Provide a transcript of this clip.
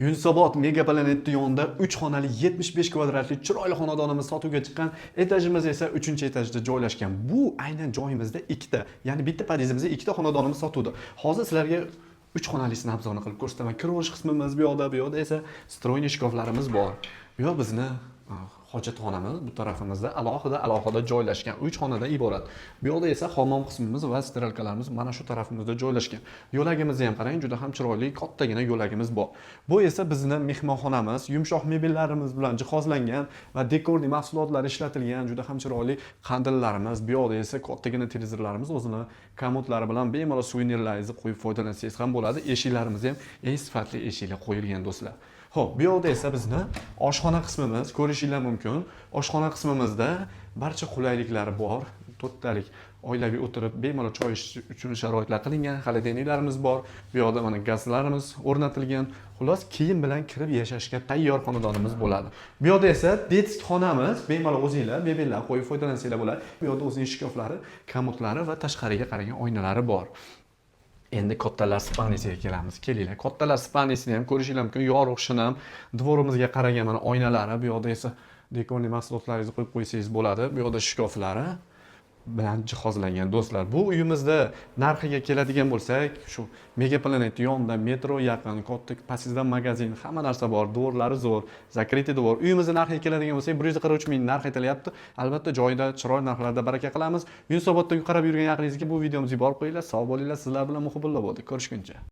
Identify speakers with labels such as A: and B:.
A: Yunusobod Mega Planet yonida 3 xonali 75 kvadratli chiroyli xonadonimiz sotuvga chiqqan. Etajimiz esa 3-etajda joylashgan. Bu aynan joyimizda ikkita, ya'ni bitta podyezdimizda ikkita xonadonimiz sotuvda. Hozir sizlarga 3 xonalisini obzorni qilib ko'rsataman. Kirish qismimiz bu yoqda esa stroyniy shkaflarimiz bor. Bu yoq bizni hojatxonamiz, bu tarafimizda alohida joylashgan 3 xonadan iborat. Bu yoqda esa hammom qismimiz va steralkalarimiz mana shu tarafimizda joylashgan. Yo'lagimizni ham qarang, juda ham chiroyli, kattagina yo'lagimiz bor. Bu esa bizning mehmonxonamiz, yumshoq mebellarimiz bilan jihozlangan va dekorli mahsulotlar ishlatilgan, juda ham chiroyli qandillarimiz. Bu yoqda esa kattagina televizorlarimiz, o'zini komodlari bilan bemalol suvenirlaringizni qo'yib foydalansangiz ham bo'ladi. Eshiklarimiz ham eng sifatli eshiklar qo'yilgan do'stlar. Xo'p, bu yoqda esa bizni oshxona qismimiz, ko'rishinglar mumkin. Oshxona qismimizda barcha qulayliklari bor. To'rttalik oilaviy o'tirib bemalol choy ichish uchun sharoitlar qilingan. Xolodilniklarimiz bor. Bu yoqda mana gazlarimiz o'rnatilgan. Xullas, kiyim bilan kirib yashashga tayyor xonadonimiz bo'ladi. Bu yoqda esa detsk xonamiz, bemalol o'zingizlar mebellar qo'yib foydalansanglar bo'ladi. Bu yoqda o'zining shkaflari, komodlari va tashqariga qaragan oynalari bor. Endi kattalar spalnisiga kelamiz. Kelinglar. Kattalar spalnisini ham ko'rishinglar mumkin. Yorug' shinam, dvorimizga qaragan mana oynalari, bu yoqda esa dekorli mahsulotlaringizni qo'yib qo'ysangiz bo'ladi. Bu yoqda shkaflari bilan jihozlangan do'stlar. Bu uyimizda narxiga keladigan bo'lsak, shu Mega Planet yonida metro yaqin, katta pasizda magazin, hamma narsa bor, dvorlari zo'r, zakritый dvor. Uyimizda narxiga keladigan bo'lsak, 143 ming narx aytilyapti. Albatta joyida, chiroyli narxlarda baraka qilamiz. Yunusobodda qarab yurgan yaqiningizga bu videomizni borib qo'yinglar. Sog' bo'linglar, sizlar bilan Muhibbullo bo'ldi. Ko'rishguncha.